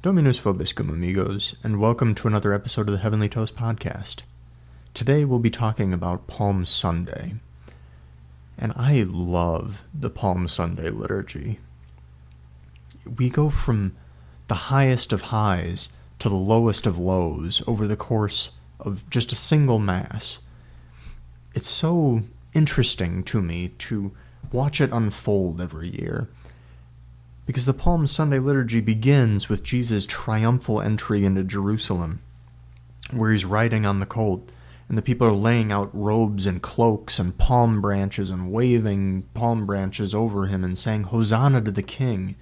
Dominus vobiscum, amigos, and welcome to another episode of the Heavenly Toast podcast. Today we'll be talking about Palm Sunday, and I love the Palm Sunday liturgy. We go from the highest of highs to the lowest of lows over the course of just a single Mass. It's so interesting to me to watch it unfold every year, because the Palm Sunday liturgy begins with Jesus' triumphal entry into Jerusalem, where he's riding on the colt, and the people are laying out robes and cloaks and palm branches and waving palm branches over him and saying, "Hosanna to the King."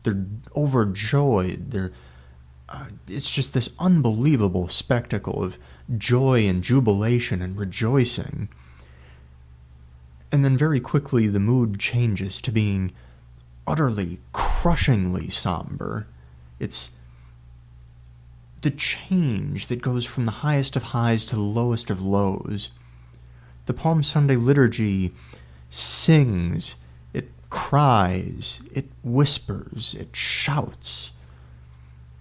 They're overjoyed. It's just this unbelievable spectacle of joy and jubilation and rejoicing. And then very quickly the mood changes to being utterly, crushingly somber. It's the change that goes from the highest of highs to the lowest of lows. The Palm Sunday liturgy sings, it cries, it whispers, it shouts.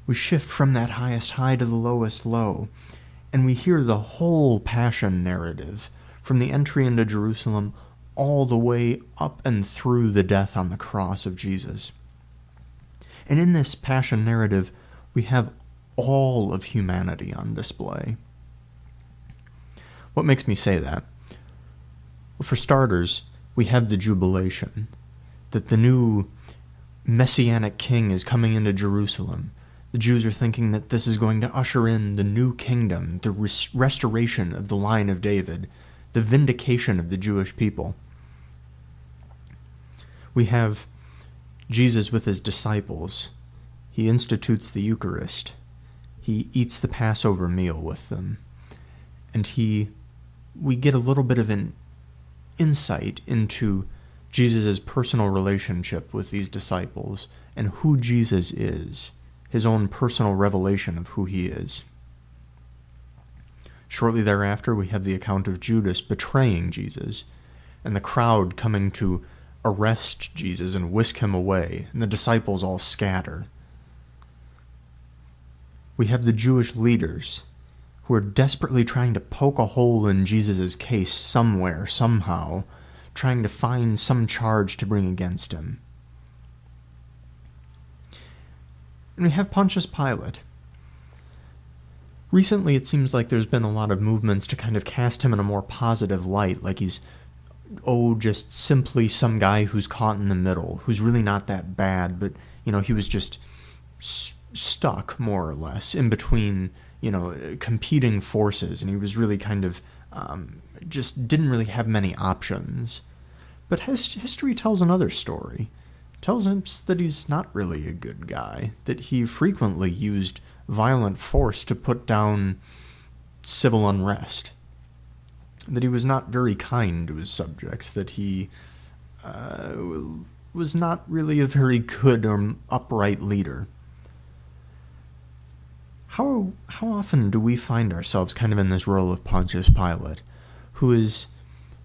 We shift from that highest high to the lowest low, and we hear the whole Passion narrative, from the entry into Jerusalem all the way up and through the death on the cross of Jesus. And in this Passion narrative, we have all of humanity on display. What makes me say that? Well, for starters, we have the jubilation, that the new Messianic king is coming into Jerusalem. The Jews are thinking that this is going to usher in the new kingdom, the restoration of the line of David, the vindication of the Jewish people. We have Jesus with his disciples. He institutes the Eucharist. He eats the Passover meal with them. And we get a little bit of an insight into Jesus' personal relationship with these disciples and who Jesus is, his own personal revelation of who he is. Shortly thereafter, we have the account of Judas betraying Jesus, and the crowd coming to arrest Jesus and whisk him away, and the disciples all scatter. We have the Jewish leaders who are desperately trying to poke a hole in Jesus' case somewhere, somehow, trying to find some charge to bring against him. And we have Pontius Pilate. Recently, it seems like there's been a lot of movements to kind of cast him in a more positive light, like he's just simply some guy who's caught in the middle, who's really not that bad, but, he was just stuck, more or less, in between, competing forces, and he was really kind of, just didn't really have many options. But history tells another story. It tells us that he's not really a good guy, that he frequently used violent force to put down civil unrest, that he was not very kind to his subjects, that he was not really a very good or upright leader. How often do we find ourselves kind of in this role of Pontius Pilate, who is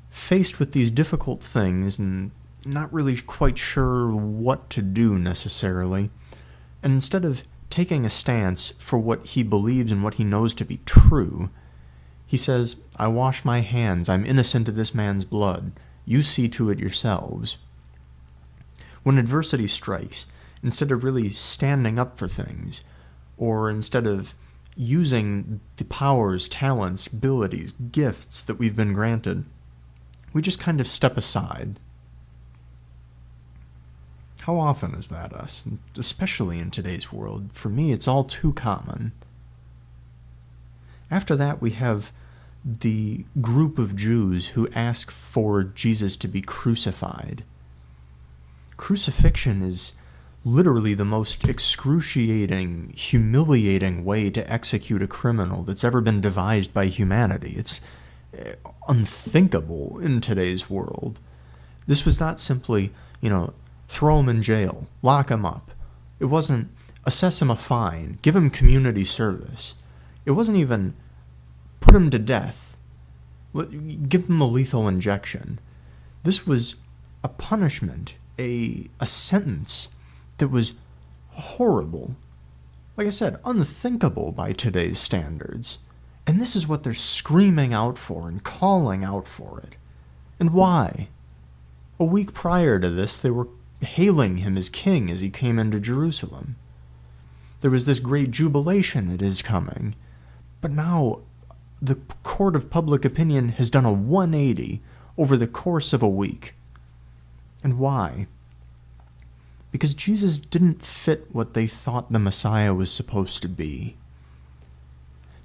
faced with these difficult things and not really quite sure what to do necessarily, and instead of taking a stance for what he believes and what he knows to be true, he says, "I wash my hands, I'm innocent of this man's blood, you see to it yourselves." When adversity strikes, instead of really standing up for things, or instead of using the powers, talents, abilities, gifts that we've been granted, we just kind of step aside. How often is that us? Especially in today's world. For me, it's all too common. After that, we have the group of Jews who ask for Jesus to be crucified. Crucifixion is literally the most excruciating, humiliating way to execute a criminal that's ever been devised by humanity. It's unthinkable in today's world. This was not simply, throw him in jail, lock him up. It wasn't assess him a fine, give him community service. It wasn't even put him to death, give him a lethal injection. This was a punishment, a sentence that was horrible, like I said, unthinkable by today's standards. And this is what they're screaming out for and calling out for it. And why? A week prior to this, they were hailing him as king as he came into Jerusalem. There was this great jubilation at his coming. But now, the court of public opinion has done a 180 over the course of a week. And why? Because Jesus didn't fit what they thought the Messiah was supposed to be.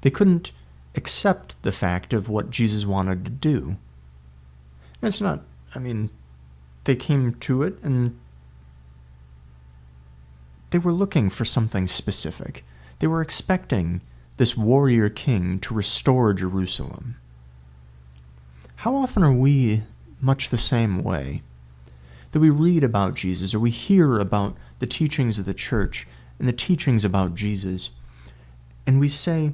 They couldn't accept the fact of what Jesus wanted to do. It's not, they came to it and they were looking for something specific. They were expecting this warrior king to restore Jerusalem. How often are we much the same way? That we read about Jesus or we hear about the teachings of the church and the teachings about Jesus, and we say,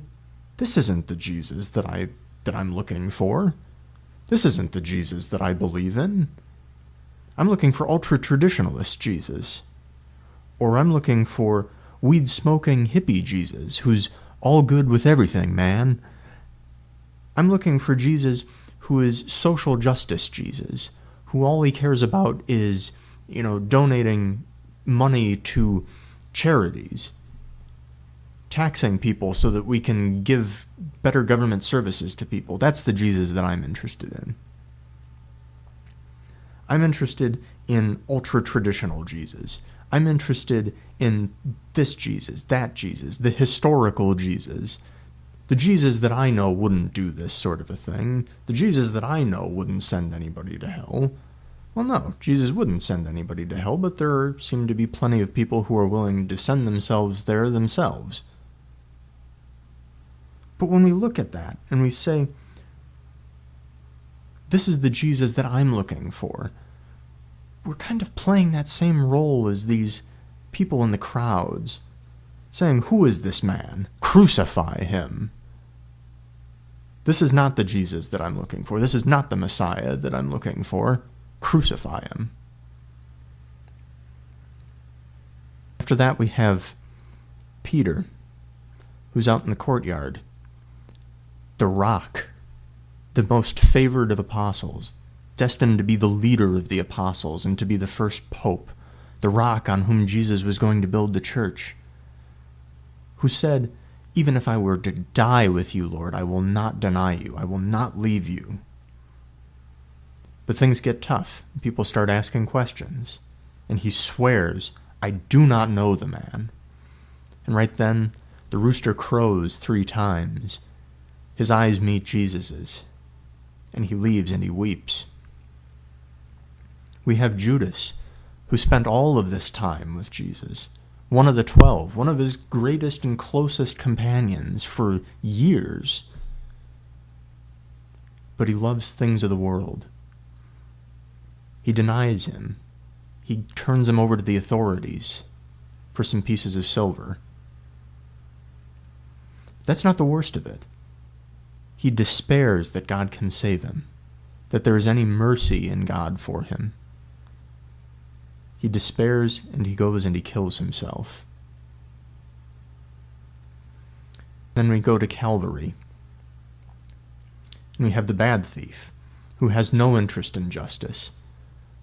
this isn't the Jesus that I'm looking for. This isn't the Jesus that I believe in. I'm looking for ultra-traditionalist Jesus. Or I'm looking for weed-smoking hippie Jesus, who's all good with everything, man. I'm looking for Jesus who is social justice Jesus, who all he cares about is, donating money to charities, taxing people so that we can give better government services to people. That's the Jesus that I'm interested in. I'm interested in ultra-traditional Jesus. I'm interested in this Jesus, that Jesus, the historical Jesus. The Jesus that I know wouldn't do this sort of a thing. The Jesus that I know wouldn't send anybody to hell. Well, no, Jesus wouldn't send anybody to hell, but there seem to be plenty of people who are willing to send themselves there themselves. But when we look at that and we say, this is the Jesus that I'm looking for, we're kind of playing that same role as these people in the crowds, saying, who is this man? Crucify him. This is not the Jesus that I'm looking for. This is not the Messiah that I'm looking for. Crucify him. After that, we have Peter, who's out in the courtyard. The rock, the most favored of apostles, destined to be the leader of the apostles and to be the first pope, the rock on whom Jesus was going to build the church, who said, even if I were to die with you, Lord, I will not deny you. I will not leave you. But things get tough. People start asking questions. And he swears, I do not know the man. And right then, the rooster crows 3 times. His eyes meet Jesus's. And he leaves and he weeps. We have Judas, who spent all of this time with Jesus. One of the 12, one of his greatest and closest companions for years. But he loves things of the world. He denies him. He turns him over to the authorities for some pieces of silver. That's not the worst of it. He despairs that God can save him, that there is any mercy in God for him. He despairs and he goes and he kills himself. Then we go to Calvary. And we have the bad thief, who has no interest in justice,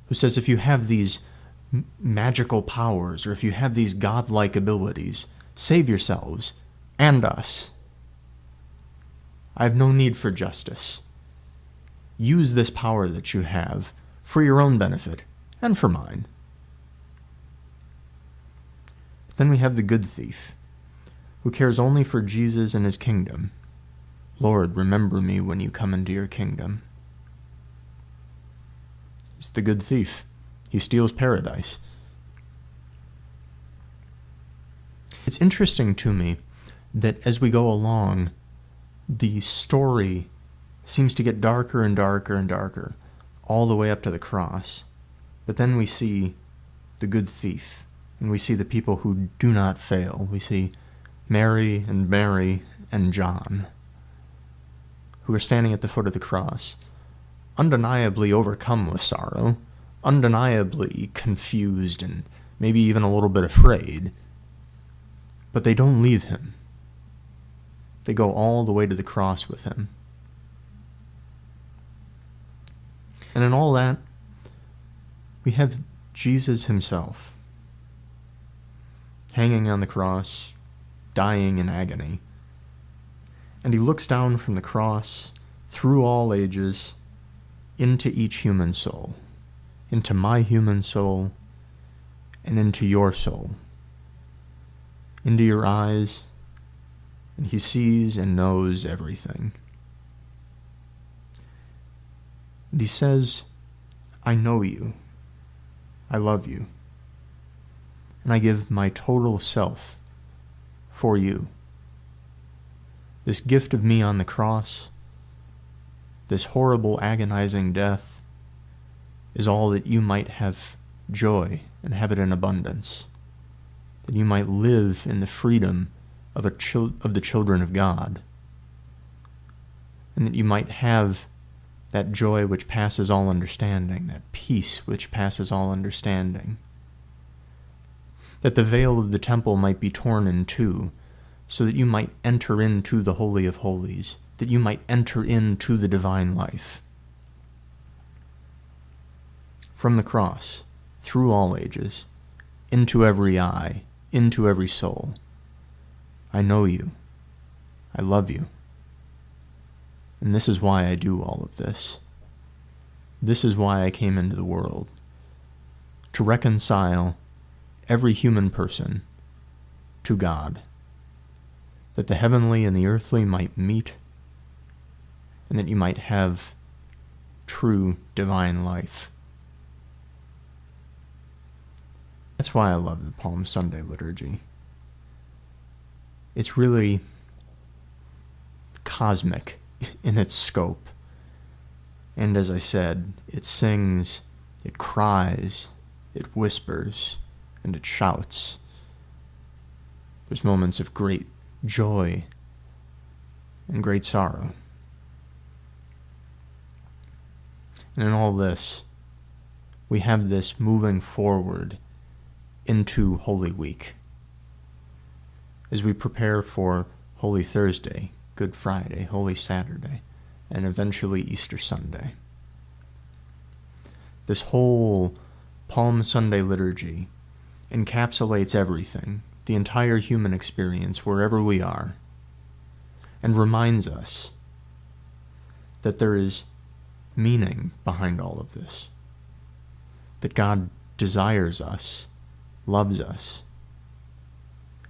who says if you have these magical powers, or if you have these godlike abilities, save yourselves and us. I have no need for justice. Use this power that you have for your own benefit and for mine. Then we have the good thief, who cares only for Jesus and his kingdom. Lord, remember me when you come into your kingdom. He's the good thief. He steals paradise. It's interesting to me that as we go along, the story seems to get darker and darker and darker, all the way up to the cross. But then we see the good thief, and we see the people who do not fail. We see Mary and John, who are standing at the foot of the cross, undeniably overcome with sorrow, undeniably confused and maybe even a little bit afraid. But they don't leave him. They go all the way to the cross with him. And in all that, we have Jesus himself, hanging on the cross, dying in agony. And he looks down from the cross, through all ages, into each human soul, into my human soul, and into your soul, into your eyes, and he sees and knows everything. And he says, I know you, I love you, and I give my total self for you. This gift of me on the cross, this horrible, agonizing death, is all that you might have joy and have it in abundance, that you might live in the freedom of the children of God, and that you might have that joy which passes all understanding, that peace which passes all understanding, that the veil of the temple might be torn in two, so that you might enter into the Holy of Holies, that you might enter into the divine life. From the cross, through all ages, into every eye, into every soul, I know you, I love you, and this is why I do all of this. This is why I came into the world, to reconcile every human person to God, that the heavenly and the earthly might meet, and that you might have true divine life. That's why I love the Palm Sunday liturgy. It's really cosmic in its scope. And as I said, it sings, it cries, it whispers, and it shouts. There's moments of great joy and great sorrow. And in all this, we have this moving forward into Holy Week, as we prepare for Holy Thursday, Good Friday, Holy Saturday, and eventually Easter Sunday. This whole Palm Sunday liturgy encapsulates everything, the entire human experience, wherever we are, and reminds us that there is meaning behind all of this, that God desires us, loves us,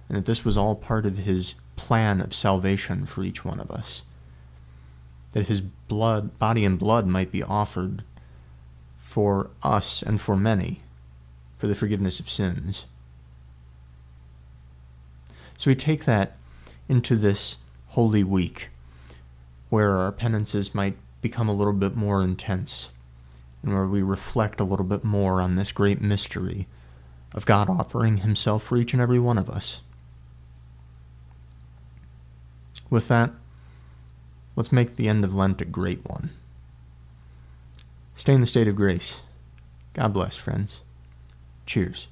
and that this was all part of his plan of salvation for each one of us, that his body and blood might be offered for us and for many, for the forgiveness of sins. So we take that into this Holy Week, where our penances might become a little bit more intense, and where we reflect a little bit more on this great mystery of God offering himself for each and every one of us. With that, let's make the end of Lent a great one. Stay in the state of grace. God bless, friends. Cheers.